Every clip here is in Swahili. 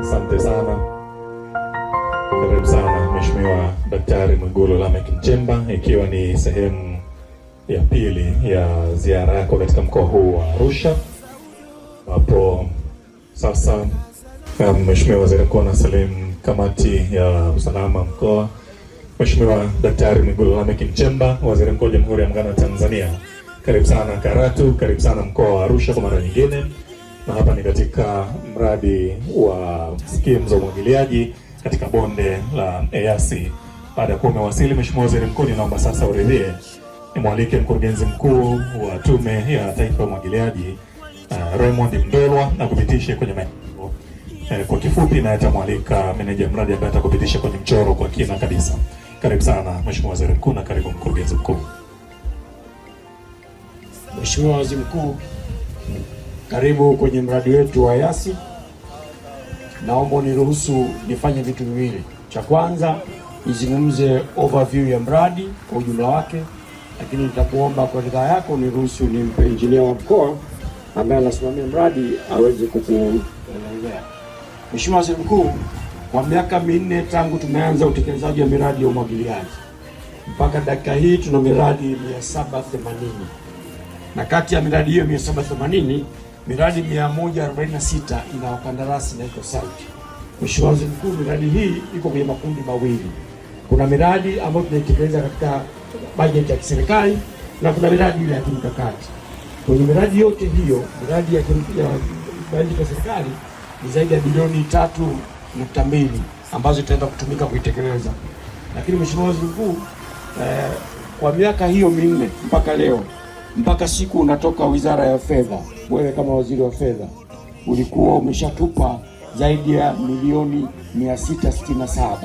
Asante sana. Karibu sana Mheshimiwa Daktari Mwigulu Lameck Nchemba, ikiwa ni sehemu ya pili ya ziara yako katika mkoa huu wa Arusha, hapo sasa Mheshimiwa Waziri Mkuu anasalimu kamati ya usalama mkoa. Mheshimiwa Daktari Mwigulu Lameck Nchemba, Waziri Mkuu wa Jamhuri ya Muungano wa Tanzania, karibu sana Karatu, karibu sana mkoa wa Arusha kwa mara nyingine. Na hapa ni katika mradi wa skimu za umwagiliaji katika bonde la Eyasi. Baada ya kuwa umewasili Mheshimiwa Waziri Mkuu, ninaomba sasa uridhie nimwalike mkurugenzi mkuu wa Tume ya Taifa ya Umwagiliaji Raymond Mdelwa na kupitisha kwenye maeneo kwa kifupi, na atamwalika meneja mradi ambaye atakupitisha kwenye mchoro kwa kina kabisa. Karibu sana Mheshimiwa Waziri Mkuu na karibu mkurugenzi mkuu. Mheshimiwa Waziri Mkuu, karibu kwenye mradi wetu wa Eyasi. Naomba uniruhusu nifanye vitu viwili. Cha kwanza, nizungumze overview ya mradi kwa ujumla wake, lakini nitakuomba kwa ridhaa yako niruhusu nimpe engineer wa mkoa ambaye anasimamia mradi aweze kukuelezea. Mheshimiwa Waziri Mkuu, kwa miaka minne tangu tumeanza utekelezaji wa miradi ya umwagiliaji mpaka dakika hii tuna miradi 780, na kati ya miradi hiyo 780 miradi 146 ina wakandarasi na iko site. Mheshimiwa Waziri Mkuu, miradi hii iko kwenye makundi mawili. Kuna miradi ambayo tunaitekeleza katika bajeti ya kiserikali na kuna miradi ile ya kimkakati. Kwenye miradi yote hiyo, miradi ya bajeti ya serikali ni zaidi ya bilioni 3.2 ambazo itaenda kutumika kuitekeleza. Lakini Mheshimiwa Waziri Mkuu, kwa miaka hiyo minne mpaka leo, mpaka siku unatoka Wizara ya Fedha, wewe kama Waziri wa Fedha ulikuwa umeshatupa zaidi ya milioni 667.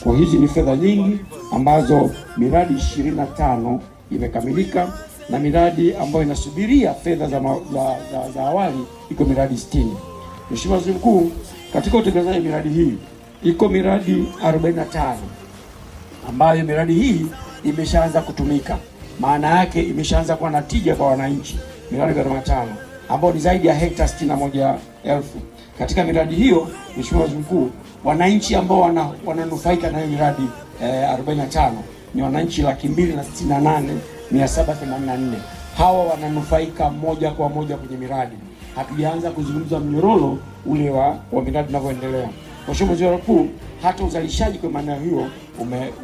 Kwa hizi ni fedha nyingi ambazo miradi 25 imekamilika na miradi ambayo inasubiria fedha za awali iko miradi 60. Mheshimiwa Waziri Mkuu, katika utekelezaji miradi hii iko miradi 45 ambayo miradi hii imeshaanza kutumika. Maana yake imeshaanza kuwa na tija kwa wananchi. Miradi 45 ambayo ni zaidi ya hekta 61,000. Katika miradi hiyo, Mheshimiwa Waziri Mkuu, wananchi ambao wananufaika na hiyo miradi 45 ni wananchi 268,784. Hawa wananufaika moja kwa moja kwenye miradi. Hatujaanza kuzungumza mnyororo ule wa miradi unavyoendelea. Mheshimiwa Waziri Mkuu, hata uzalishaji kwa maana hiyo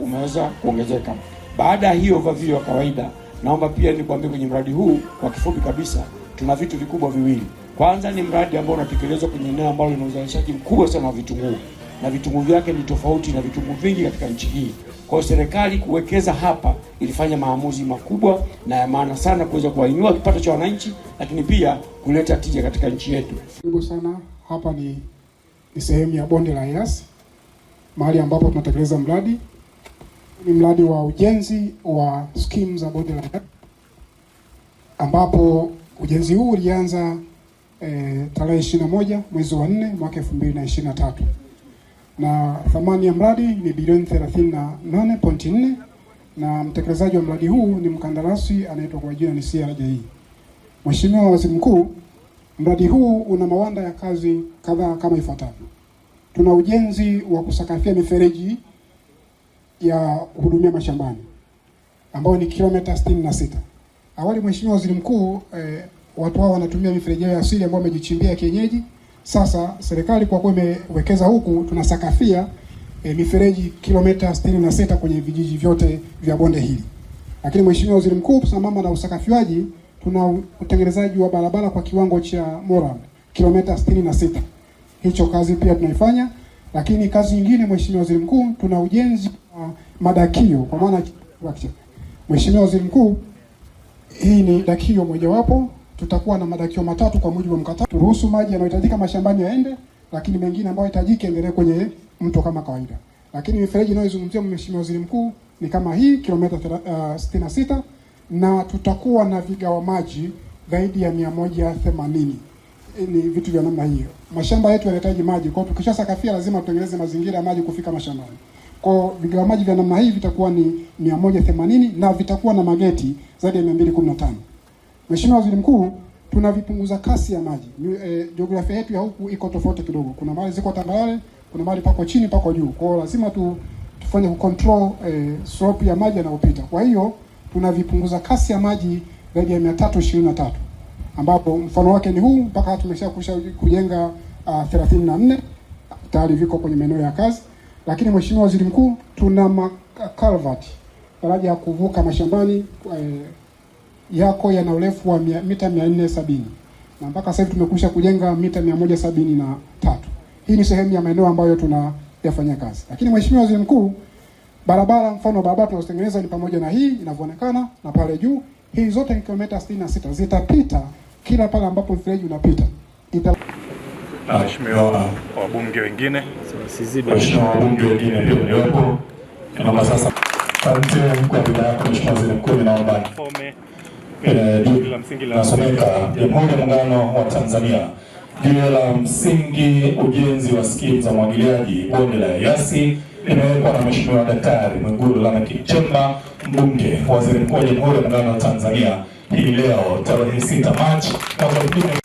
umeweza kuongezeka. Baada ya hiyo overview ya kawaida, naomba pia nikwambie kwenye mradi huu kwa kifupi kabisa tuna vitu vikubwa viwili. Kwanza ni mradi ambao unatekelezwa kwenye eneo ambalo lina uzalishaji mkubwa sana wa vitunguu, na vitunguu vyake ni tofauti na vitunguu vingi katika nchi hii. Kwa hiyo serikali kuwekeza hapa ilifanya maamuzi makubwa na ya maana sana kuweza kuinua kipato cha wananchi, lakini pia kuleta tija katika nchi yetu. Karibu sana. Hapa ni sehemu ya bonde la Eyasi, mahali ambapo tunatekeleza mradi. Ni mradi wa ujenzi wa skimu za bonde la Eyasi, ambapo ujenzi huu ulianza tarehe 21 mwezi wa 4 mwaka 2023, na thamani ya mradi ni bilioni 38.4, na mtekelezaji wa mradi huu ni mkandarasi anaitwa kwa jina ni CRJE. Mheshimiwa Waziri Mkuu, mradi huu una mawanda ya kazi kadhaa kama ifuatavyo. Tuna ujenzi wa kusakafia mifereji ya kuhudumia mashambani ambao ni kilomita 66. Awali Mheshimiwa Waziri Mkuu, watu hao wanatumia mifereji ya asili ambayo wamejichimbia kienyeji. Sasa serikali kwa kuwa imewekeza huku, tunasakafia mifereji kilomita 66 kwenye vijiji vyote vya bonde hili. Lakini Mheshimiwa Waziri Mkuu, sambamba na usakafiwaji, tuna utengenezaji wa barabara kwa kiwango cha Moram kilomita 66. Hicho kazi pia tunaifanya. Lakini kazi nyingine Mheshimiwa Waziri Mkuu, tuna ujenzi wa madakio kwa maana Mheshimiwa Waziri Mkuu, hii ni dakio mojawapo. Tutakuwa na madakio 3 kwa mujibu wa mkataba. Turuhusu maji yanayohitajika mashambani yaende, lakini mengine ambayo yahitajika endelee kwenye mto kama kawaida. Lakini mifereji inayozungumzia Mheshimiwa Waziri Mkuu ni kama hii kilomita 66, na tutakuwa na vigawa maji zaidi ya 180. Ni vitu vya namna hiyo. Mashamba yetu yanahitaji maji. Kwa hiyo tukishasakafia lazima tutengeneze mazingira ya maji kufika mashambani. Kwa vigawa maji vya namna hii vitakuwa ni 180 na vitakuwa na mageti zaidi ya 215. Mheshimiwa Waziri Mkuu, tunavipunguza kasi ya maji. Jiografia yetu ya huku iko tofauti kidogo. Kuna mahali ziko tambarare, kuna mahali pako chini, pako juu. Kwa hiyo lazima tufanye control slope ya maji yanayopita. Kwa hiyo tunavipunguza kasi ya maji zaidi ya 323, ambapo mfano wake ni huu. Mpaka tumeshakusha kujenga 34 tayari viko kwenye maeneo ya kazi. Lakini Mheshimiwa Waziri Mkuu, tuna culvert, daraja ya kuvuka mashambani yako yana urefu wa mita 470, na mpaka sasa hivi tumekwisha kujenga mita 173. Hii ni sehemu ya maeneo ambayo tunayafanyia kazi. Lakini Mheshimiwa Waziri Mkuu, barabara, mfano barabara tunazotengeneza ni pamoja na hii inavyoonekana na pale juu. Hii zote ni kilomita 66 zitapita kila pale ambapo mfereji unapita. Mheshimiwa wabunge wengine, Mheshimiwa wabunge wengine ndio niliopo. Naomba sasa asante kwa bidhaa yako Mheshimiwa Waziri Mkuu, naomba nasomeka Jamhuri ya Muungano wa Tanzania. Jiwe la msingi ujenzi wa skimu za umwagiliaji bonde la Eyasi limewekwa na Mheshimiwa Daktari Mwigulu Lameck Nchemba, mbunge, waziri mkuu wa Jamhuri ya Muungano wa Tanzania, hii leo tarehe 6 Machi mwaka